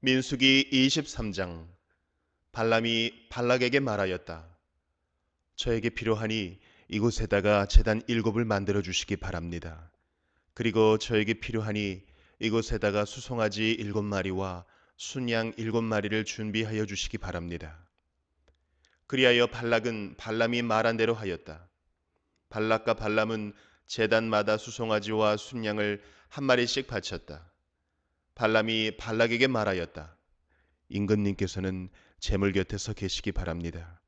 민수기 23장. 발람이 발락에게 말하였다. 저에게 필요하니 이곳에다가 제단 7을 만들어 주시기 바랍니다. 그리고 저에게 필요하니 이곳에다가 수송아지 7마리와 순양 7마리를 준비하여 주시기 바랍니다. 그리하여 발락은 발람이 말한 대로 하였다. 발락과 발람은 제단마다 수송아지와 순양을 한 마리씩 바쳤다. 발람이 발락에게 말하였다. 임금님께서는 제물 곁에서 계시기 바랍니다.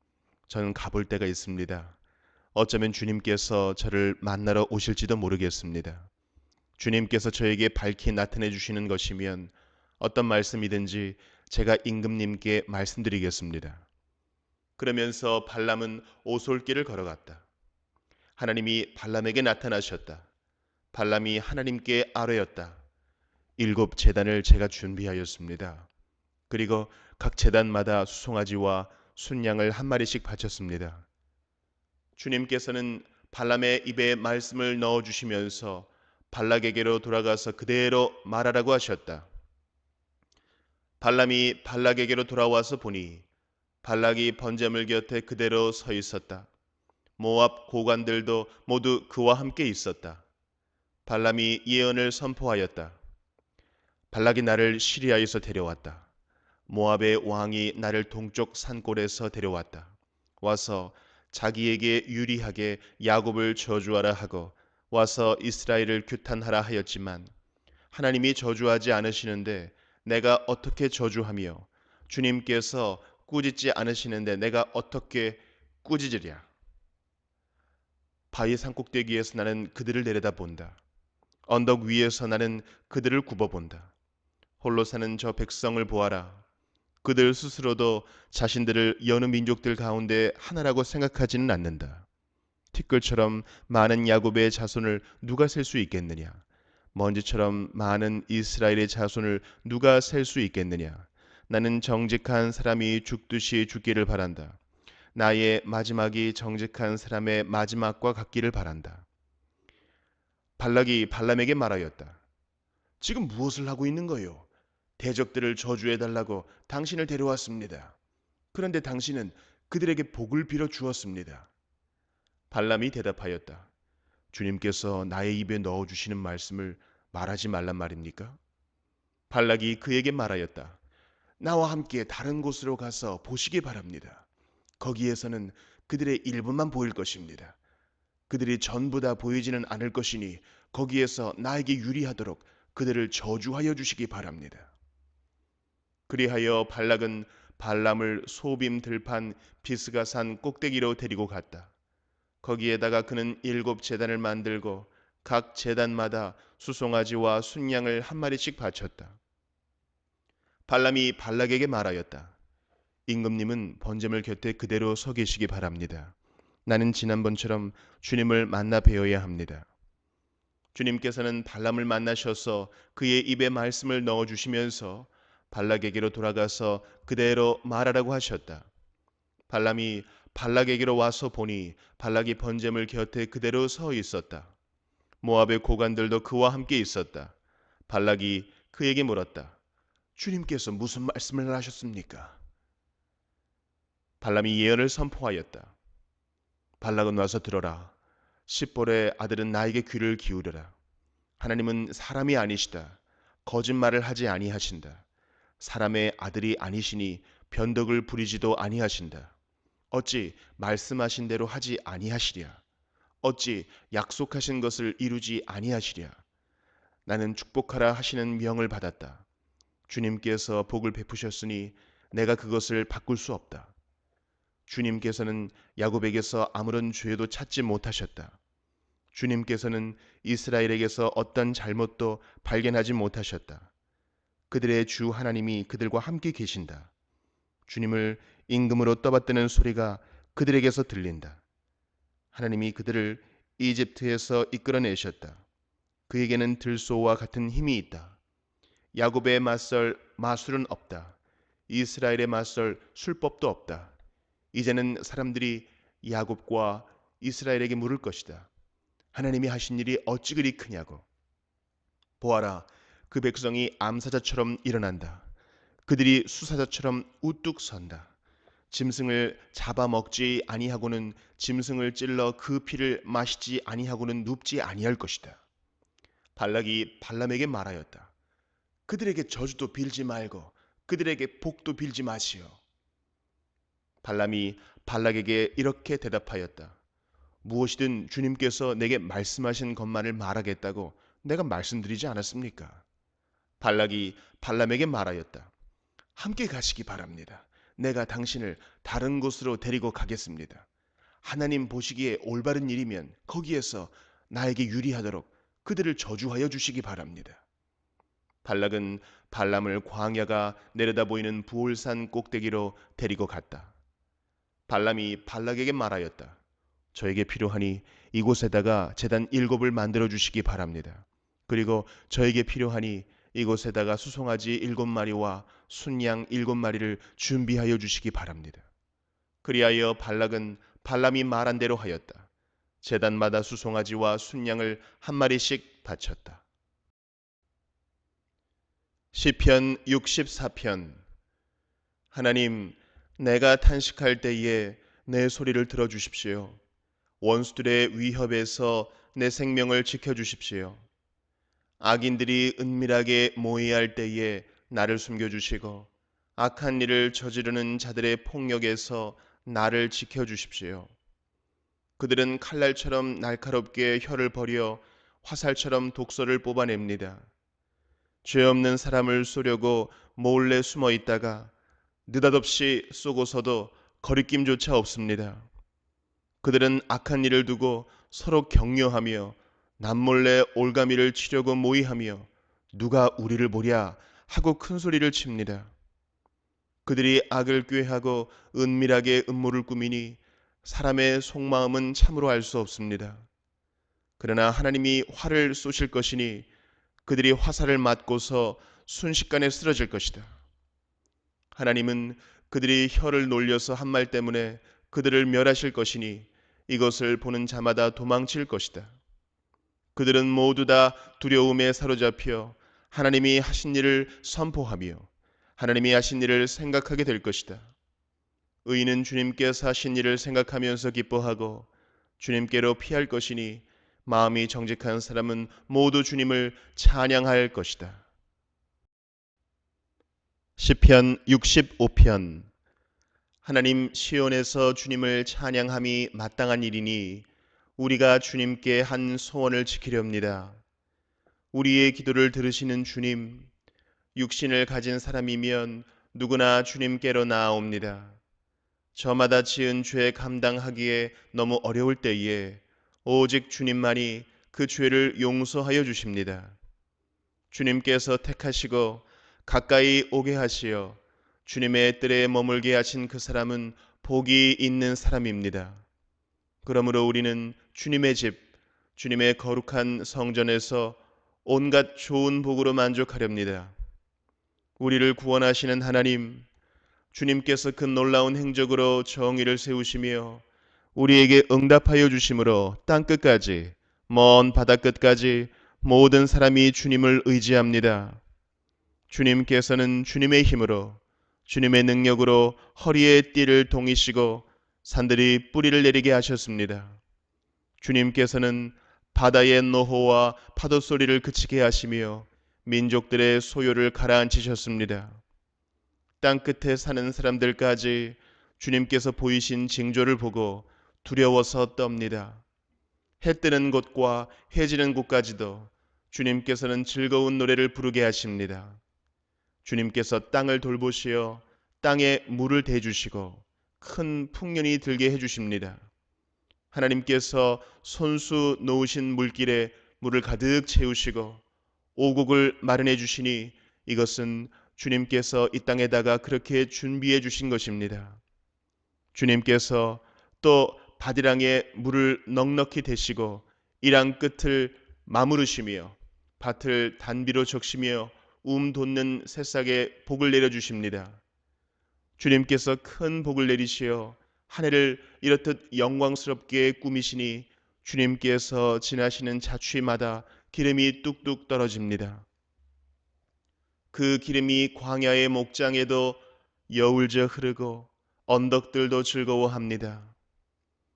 저는 가볼 데가 있습니다. 어쩌면 주님께서 저를 만나러 오실지도 모르겠습니다. 주님께서 저에게 밝히 나타내 주시는 것이면 어떤 말씀이든지 제가 임금님께 말씀드리겠습니다. 그러면서 발람은 오솔길을 걸어갔다. 하나님이 발람에게 나타나셨다. 발람이 하나님께 아뢰었다. 7제단을 제가 준비하였습니다. 그리고 각 제단마다 수송아지와 순양을 한 마리씩 바쳤습니다. 주님께서는 발람의 입에 말씀을 넣어주시면서 발락에게로 돌아가서 그대로 말하라고 하셨다. 발람이 발락에게로 돌아와서 보니 발락이 번제물 곁에 그대로 서 있었다. 모압 고관들도 모두 그와 함께 있었다. 발람이 예언을 선포하였다. 발락이 나를 시리아에서 데려왔다. 모압의 왕이 나를 동쪽 산골에서 데려왔다. 와서 자기에게 유리하게 야곱을 저주하라 하고 와서 이스라엘을 규탄하라 하였지만 하나님이 저주하지 않으시는데 내가 어떻게 저주하며 주님께서 꾸짖지 않으시는데 내가 어떻게 꾸짖으랴. 바위 산꼭대기에서 나는 그들을 내려다본다. 언덕 위에서 나는 그들을 굽어본다. 홀로 사는 저 백성을 보아라. 그들 스스로도 자신들을 여느 민족들 가운데 하나라고 생각하지는 않는다. 티끌처럼 많은 야곱의 자손을 누가 셀 수 있겠느냐? 먼지처럼 많은 이스라엘의 자손을 누가 셀 수 있겠느냐? 나는 정직한 사람이 죽듯이 죽기를 바란다. 나의 마지막이 정직한 사람의 마지막과 같기를 바란다. 발락이 발람에게 말하였다. 지금 무엇을 하고 있는 거요? 대적들을 저주해달라고 당신을 데려왔습니다. 그런데 당신은 그들에게 복을 빌어 주었습니다. 발람이 대답하였다. 주님께서 나의 입에 넣어주시는 말씀을 말하지 말란 말입니까? 발락이 그에게 말하였다. 나와 함께 다른 곳으로 가서 보시기 바랍니다. 거기에서는 그들의 일부만 보일 것입니다. 그들이 전부 다 보이지는 않을 것이니 거기에서 나에게 유리하도록 그들을 저주하여 주시기 바랍니다. 그리하여 발락은 발람을 소빔 들판 비스가산 꼭대기로 데리고 갔다. 거기에다가 그는 7제단을 만들고 각 제단마다 수송아지와 순양을 한 마리씩 바쳤다. 발람이 발락에게 말하였다. 임금님은 번제물 곁에 그대로 서 계시기 바랍니다. 나는 지난번처럼 주님을 만나 뵈어야 합니다. 주님께서는 발람을 만나셔서 그의 입에 말씀을 넣어주시면서 발락에게로 돌아가서 그대로 말하라고 하셨다. 발람이 발락에게로 와서 보니 발락이 번제물 곁에 그대로 서 있었다. 모압의 고관들도 그와 함께 있었다. 발락이 그에게 물었다. 주님께서 무슨 말씀을 하셨습니까? 발람이 예언을 선포하였다. 발락은 와서 들어라. 십볼의 아들은 나에게 귀를 기울여라. 하나님은 사람이 아니시다. 거짓말을 하지 아니하신다. 사람의 아들이 아니시니 변덕을 부리지도 아니하신다. 어찌 말씀하신 대로 하지 아니하시랴? 어찌 약속하신 것을 이루지 아니하시랴? 나는 축복하라 하시는 명을 받았다. 주님께서 복을 베푸셨으니 내가 그것을 바꿀 수 없다. 주님께서는 야곱에게서 아무런 죄도 찾지 못하셨다. 주님께서는 이스라엘에게서 어떤 잘못도 발견하지 못하셨다. 그들의 주 하나님이 그들과 함께 계신다. 주님을 임금으로 떠받드는 소리가 그들에게서 들린다. 하나님이 그들을 이집트에서 이끌어내셨다. 그에게는 들소와 같은 힘이 있다. 야곱의 맞설 마술은 없다. 이스라엘의 맞설 술법도 없다. 이제는 사람들이 야곱과 이스라엘에게 물을 것이다. 하나님이 하신 일이 어찌 그리 크냐고. 보아라, 그 백성이 암사자처럼 일어난다. 그들이 수사자처럼 우뚝 선다. 짐승을 잡아먹지 아니하고는 짐승을 찔러 그 피를 마시지 아니하고는 눕지 아니할 것이다. 발락이 발람에게 말하였다. 그들에게 저주도 빌지 말고 그들에게 복도 빌지 마시오. 발람이 발락에게 이렇게 대답하였다. 무엇이든 주님께서 내게 말씀하신 것만을 말하겠다고 내가 말씀드리지 않았습니까? 발락이 발람에게 말하였다. 함께 가시기 바랍니다. 내가 당신을 다른 곳으로 데리고 가겠습니다. 하나님 보시기에 올바른 일이면 거기에서 나에게 유리하도록 그들을 저주하여 주시기 바랍니다. 발락은 발람을 광야가 내려다 보이는 부올산 꼭대기로 데리고 갔다. 발람이 발락에게 말하였다. 저에게 필요하니 이곳에다가 제단 7을 만들어 주시기 바랍니다. 그리고 저에게 필요하니 이곳에다가 수송아지 7마리와 순양 7마리를 준비하여 주시기 바랍니다. 그리하여 발락은 발람이 말한 대로 하였다. 제단마다 수송아지와 순양을 한 마리씩 바쳤다. 시편 64편. 하나님, 내가 탄식할 때에 내 소리를 들어주십시오. 원수들의 위협에서 내 생명을 지켜주십시오. 악인들이 은밀하게 모의할 때에 나를 숨겨주시고 악한 일을 저지르는 자들의 폭력에서 나를 지켜주십시오. 그들은 칼날처럼 날카롭게 혀를 버려 화살처럼 독소를 뽑아냅니다. 죄 없는 사람을 쏘려고 몰래 숨어 있다가 느닷없이 쏘고서도 거리낌조차 없습니다. 그들은 악한 일을 두고 서로 격려하며 남몰래 올가미를 치려고 모의하며 누가 우리를 보랴 하고 큰 소리를 칩니다. 그들이 악을 꾀하고 은밀하게 음모를 꾸미니 사람의 속마음은 참으로 알 수 없습니다. 그러나 하나님이 활을 쏘실 것이니 그들이 화살을 맞고서 순식간에 쓰러질 것이다. 하나님은 그들이 혀를 놀려서 한 말 때문에 그들을 멸하실 것이니 이것을 보는 자마다 도망칠 것이다. 그들은 모두 다 두려움에 사로잡혀 하나님이 하신 일을 선포하며 하나님이 하신 일을 생각하게 될 것이다. 의인은 주님께서 하신 일을 생각하면서 기뻐하고 주님께로 피할 것이니 마음이 정직한 사람은 모두 주님을 찬양할 것이다. 시편 65편. 하나님, 시온에서 주님을 찬양함이 마땅한 일이니 우리가 주님께 한 소원을 지키렵니다. 우리의 기도를 들으시는 주님, 육신을 가진 사람이면 누구나 주님께로 나아옵니다. 저마다 지은 죄 감당하기에 너무 어려울 때에 오직 주님만이 그 죄를 용서하여 주십니다. 주님께서 택하시고 가까이 오게 하시어 주님의 뜰에 머물게 하신 그 사람은 복이 있는 사람입니다. 그러므로 우리는 주님의 집, 주님의 거룩한 성전에서 온갖 좋은 복으로 만족하렵니다. 우리를 구원하시는 하나님, 주님께서 그 놀라운 행적으로 정의를 세우시며 우리에게 응답하여 주심으로 땅끝까지, 먼 바다끝까지 모든 사람이 주님을 의지합니다. 주님께서는 주님의 힘으로, 주님의 능력으로 허리에 띠를 동이시고 산들이 뿌리를 내리게 하셨습니다. 주님께서는 바다의 노호와 파도 소리를 그치게 하시며 민족들의 소요를 가라앉히셨습니다. 땅끝에 사는 사람들까지 주님께서 보이신 징조를 보고 두려워서 떱니다. 해 뜨는 곳과 해 지는 곳까지도 주님께서는 즐거운 노래를 부르게 하십니다. 주님께서 땅을 돌보시어 땅에 물을 대주시고 큰 풍년이 들게 해주십니다. 하나님께서 손수 놓으신 물길에 물을 가득 채우시고 오곡을 마련해 주시니 이것은 주님께서 이 땅에다가 그렇게 준비해 주신 것입니다. 주님께서 또 바디랑에 물을 넉넉히 대시고 이랑 끝을 마무르시며 밭을 단비로 적시며 돋는 새싹에 복을 내려주십니다. 주님께서 큰 복을 내리시어 한 해를 이렇듯 영광스럽게 꾸미시니 주님께서 지나시는 자취마다 기름이 뚝뚝 떨어집니다. 그 기름이 광야의 목장에도 여울져 흐르고 언덕들도 즐거워합니다.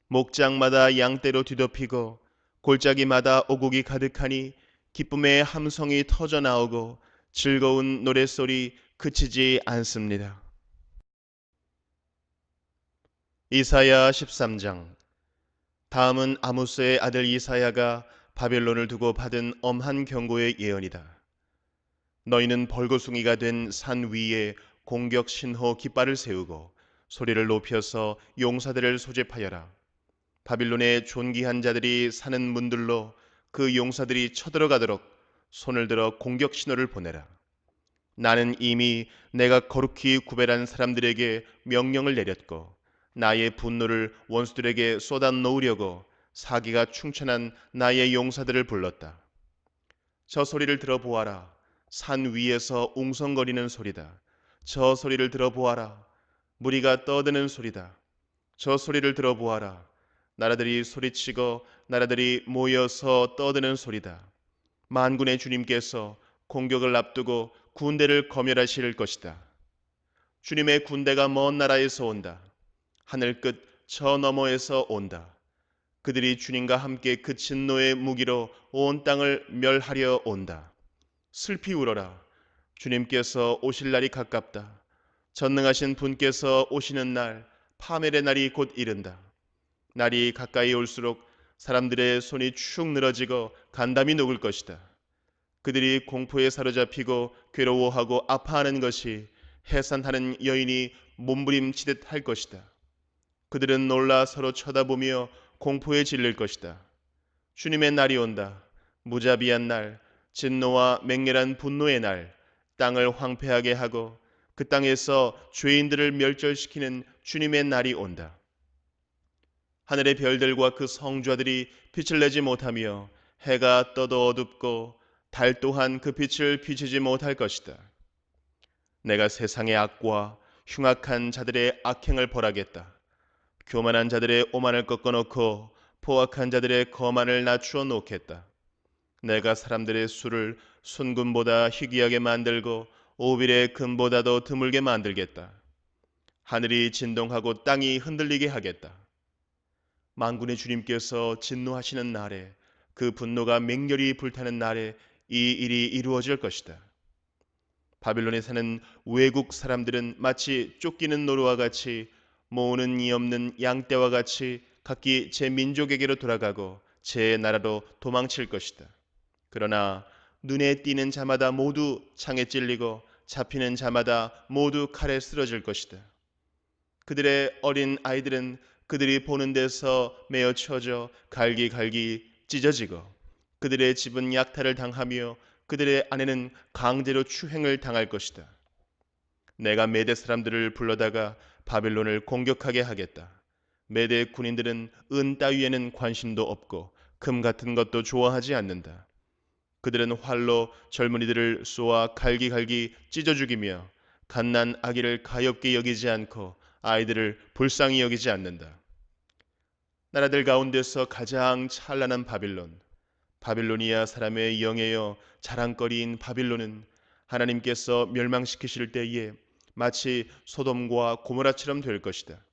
목장마다 양떼로 뒤덮이고 골짜기마다 오곡이 가득하니 기쁨의 함성이 터져 나오고 즐거운 노랫소리 그치지 않습니다. 이사야 13장. 다음은 아모스의 아들 이사야가 바벨론을 두고 받은 엄한 경고의 예언이다. 너희는 벌거숭이가 된 산 위에 공격 신호 깃발을 세우고 소리를 높여서 용사들을 소집하여라. 바빌론의 존귀한 자들이 사는 문들로 그 용사들이 쳐들어가도록 손을 들어 공격 신호를 보내라. 나는 이미 내가 거룩히 구별한 사람들에게 명령을 내렸고 나의 분노를 원수들에게 쏟아 놓으려고 사기가 충천한 나의 용사들을 불렀다. 저 소리를 들어보아라. 산 위에서 웅성거리는 소리다. 저 소리를 들어보아라. 무리가 떠드는 소리다. 저 소리를 들어보아라. 나라들이 소리치고 나라들이 모여서 떠드는 소리다. 만군의 주님께서 공격을 앞두고 군대를 검열하실 것이다. 주님의 군대가 먼 나라에서 온다. 하늘 끝 저 너머에서 온다. 그들이 주님과 함께 그 진노의 무기로 온 땅을 멸하려 온다. 슬피 울어라. 주님께서 오실 날이 가깝다. 전능하신 분께서 오시는 날, 파멸의 날이 곧 이른다. 날이 가까이 올수록 사람들의 손이 축 늘어지고 간담이 녹을 것이다. 그들이 공포에 사로잡히고 괴로워하고 아파하는 것이 해산하는 여인이 몸부림치듯 할 것이다. 그들은 놀라 서로 쳐다보며 공포에 질릴 것이다. 주님의 날이 온다. 무자비한 날, 진노와 맹렬한 분노의 날, 땅을 황폐하게 하고 그 땅에서 죄인들을 멸절시키는 주님의 날이 온다. 하늘의 별들과 그 성좌들이 빛을 내지 못하며 해가 떠도 어둡고 달 또한 그 빛을 비추지 못할 것이다. 내가 세상의 악과 흉악한 자들의 악행을 벌하겠다. 교만한 자들의 오만을 꺾어놓고 포악한 자들의 거만을 낮추어 놓겠다. 내가 사람들의 수를 순금보다 희귀하게 만들고 오빌의 금보다도 드물게 만들겠다. 하늘이 진동하고 땅이 흔들리게 하겠다. 만군의 주님께서 진노하시는 날에, 그 분노가 맹렬히 불타는 날에 이 일이 이루어질 것이다. 바빌론에 사는 외국 사람들은 마치 쫓기는 노루와 같이 모으는 이 없는 양떼와 같이 각기 제 민족에게로 돌아가고 제 나라로 도망칠 것이다. 그러나 눈에 띄는 자마다 모두 창에 찔리고 잡히는 자마다 모두 칼에 쓰러질 것이다. 그들의 어린 아이들은 그들이 보는 데서 메어 쳐져 갈기갈기 찢어지고 그들의 집은 약탈을 당하며 그들의 아내는 강제로 추행을 당할 것이다. 내가 메대 사람들을 불러다가 바빌론을 공격하게 하겠다. 메대 군인들은 은 따위에는 관심도 없고 금 같은 것도 좋아하지 않는다. 그들은 활로 젊은이들을 쏘아 갈기갈기 찢어 죽이며 갓난 아기를 가엾게 여기지 않고 아이들을 불쌍히 여기지 않는다. 나라들 가운데서 가장 찬란한 바빌론, 바빌로니아 사람의 영예여 자랑거리인 바빌론은 하나님께서 멸망시키실 때에 마치 소돔과 고모라처럼 될 것이다.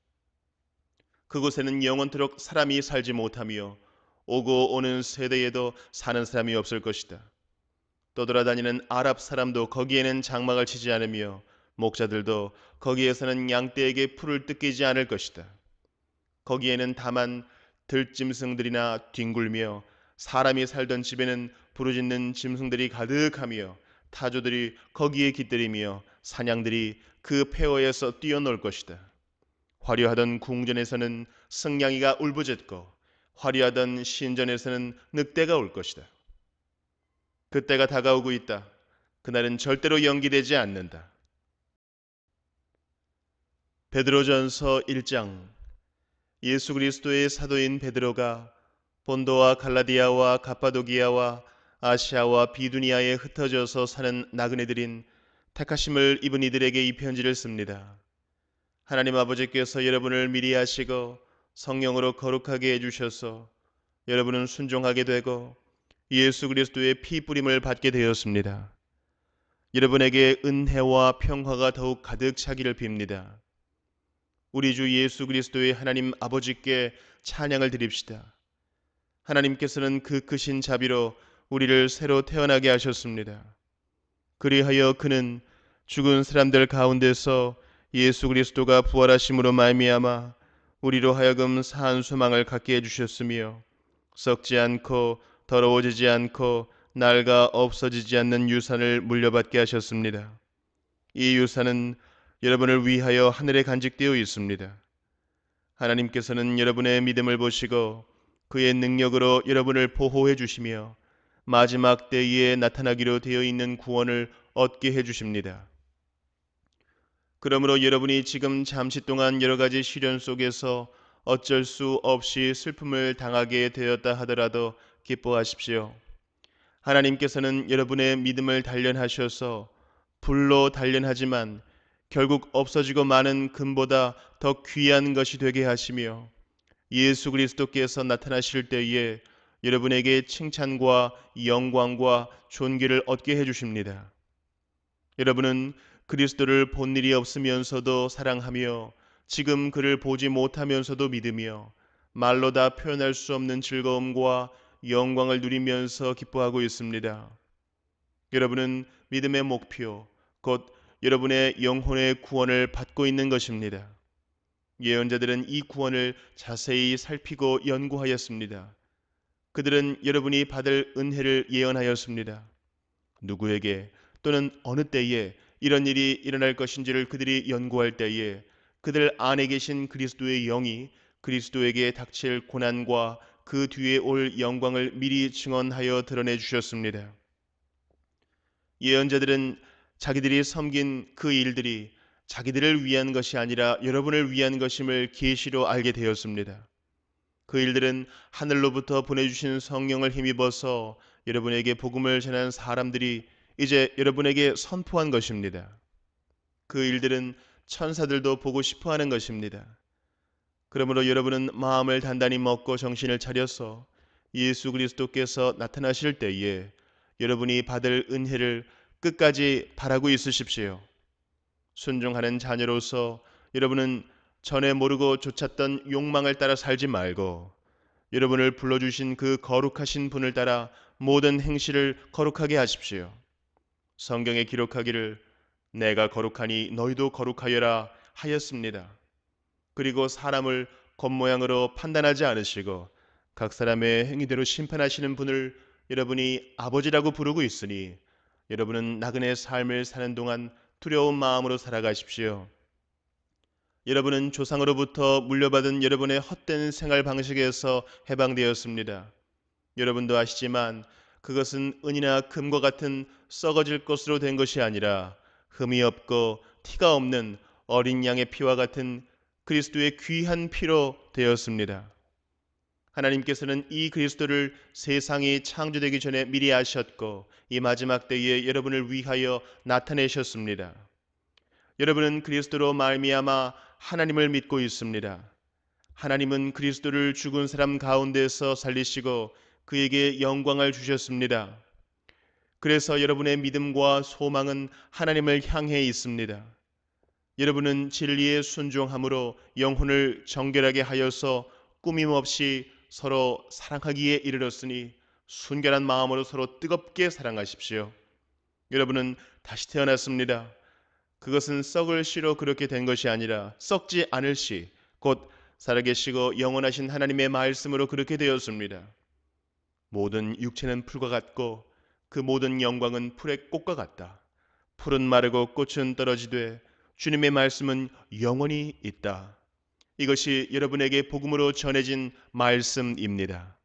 그곳에는 영원토록 사람이 살지 못하며 오고 오는 세대에도 사는 사람이 없을 것이다. 떠돌아다니는 아랍 사람도 거기에는 장막을 치지 않으며 목자들도 거기에서는 양떼에게 풀을 뜯기지 않을 것이다. 거기에는 다만 들짐승들이나 뒹굴며 사람이 살던 집에는 부르짖는 짐승들이 가득하며 타조들이 거기에 깃들이며 사냥들이 그 폐허에서 뛰어놀 것이다. 화려하던 궁전에서는 승냥이가 울부짖고 화려하던 신전에서는 늑대가 올 것이다. 그때가 다가오고 있다. 그날은 절대로 연기되지 않는다. 베드로전서 1장. 예수 그리스도의 사도인 베드로가 본도와 갈라디아와 갑바도기아와 아시아와 비두니아에 흩어져서 사는 나그네들인 택하심을 입은 이들에게 이 편지를 씁니다. 하나님 아버지께서 여러분을 미리 아시고 성령으로 거룩하게 해주셔서 여러분은 순종하게 되고 예수 그리스도의 피 뿌림을 받게 되었습니다. 여러분에게 은혜와 평화가 더욱 가득 차기를 빕니다. 우리 주 예수 그리스도의 하나님 아버지께 찬양을 드립시다. 하나님께서는 그 크신 자비로 우리를 새로 태어나게 하셨습니다. 그리하여 그는 죽은 사람들 가운데서 예수 그리스도가 부활하심으로 말미암아 우리로 하여금 산 소망을 갖게 해주셨으며 썩지 않고 더러워지지 않고 낡아 없어지지 않는 유산을 물려받게 하셨습니다. 이 유산은 여러분을 위하여 하늘에 간직되어 있습니다. 하나님께서는 여러분의 믿음을 보시고 그의 능력으로 여러분을 보호해 주시며 마지막 때에 나타나기로 되어 있는 구원을 얻게 해 주십니다. 그러므로 여러분이 지금 잠시 동안 여러 가지 시련 속에서 어쩔 수 없이 슬픔을 당하게 되었다 하더라도 기뻐하십시오. 하나님께서는 여러분의 믿음을 단련하셔서 불로 단련하지만 결국 없어지고 마는 금보다 더 귀한 것이 되게 하시며 예수 그리스도께서 나타나실 때에 여러분에게 칭찬과 영광과 존귀를 얻게 해주십니다. 여러분은 그리스도를 본 일이 없으면서도 사랑하며 지금 그를 보지 못하면서도 믿으며 말로 다 표현할 수 없는 즐거움과 영광을 누리면서 기뻐하고 있습니다. 여러분은 믿음의 목표, 곧 여러분의 영혼의 구원을 받고 있는 것입니다. 예언자들은 이 구원을 자세히 살피고 연구하였습니다. 그들은 여러분이 받을 은혜를 예언하였습니다. 누구에게 또는 어느 때에 이런 일이 일어날 것인지를 그들이 연구할 때에 그들 안에 계신 그리스도의 영이 그리스도에게 닥칠 고난과 그 뒤에 올 영광을 미리 증언하여 드러내 주셨습니다. 예언자들은 자기들이 섬긴 그 일들이 자기들을 위한 것이 아니라 여러분을 위한 것임을 계시로 알게 되었습니다. 그 일들은 하늘로부터 보내주신 성령을 힘입어서 여러분에게 복음을 전한 사람들이 이제 여러분에게 선포한 것입니다. 그 일들은 천사들도 보고 싶어하는 것입니다. 그러므로 여러분은 마음을 단단히 먹고 정신을 차려서 예수 그리스도께서 나타나실 때에 여러분이 받을 은혜를 끝까지 바라고 있으십시오. 순종하는 자녀로서 여러분은 전에 모르고 쫓았던 욕망을 따라 살지 말고 여러분을 불러주신 그 거룩하신 분을 따라 모든 행실을 거룩하게 하십시오. 성경에 기록하기를 내가 거룩하니 너희도 거룩하여라 하였습니다. 그리고 사람을 겉모양으로 판단하지 않으시고 각 사람의 행위대로 심판하시는 분을 여러분이 아버지라고 부르고 있으니 여러분은 나그네 삶을 사는 동안 두려운 마음으로 살아가십시오. 여러분은 조상으로부터 물려받은 여러분의 헛된 생활 방식에서 해방되었습니다. 여러분도 아시지만 그것은 은이나 금과 같은 썩어질 것으로 된 것이 아니라 흠이 없고 티가 없는 어린 양의 피와 같은 그리스도의 귀한 피로 되었습니다. 하나님께서는 이 그리스도를 세상이 창조되기 전에 미리 아셨고 이 마지막 때에 여러분을 위하여 나타내셨습니다. 여러분은 그리스도로 말미암아 하나님을 믿고 있습니다. 하나님은 그리스도를 죽은 사람 가운데서 살리시고 그에게 영광을 주셨습니다. 그래서 여러분의 믿음과 소망은 하나님을 향해 있습니다. 여러분은 진리에 순종함으로 영혼을 정결하게 하여서 꾸밈없이 서로 사랑하기에 이르렀으니 순결한 마음으로 서로 뜨겁게 사랑하십시오. 여러분은 다시 태어났습니다. 그것은 썩을 씨로 그렇게 된 것이 아니라 썩지 않을 씨, 곧 살아계시고 영원하신 하나님의 말씀으로 그렇게 되었습니다. 모든 육체는 풀과 같고 그 모든 영광은 풀의 꽃과 같다. 풀은 마르고 꽃은 떨어지되 주님의 말씀은 영원히 있다. 이것이 여러분에게 복음으로 전해진 말씀입니다.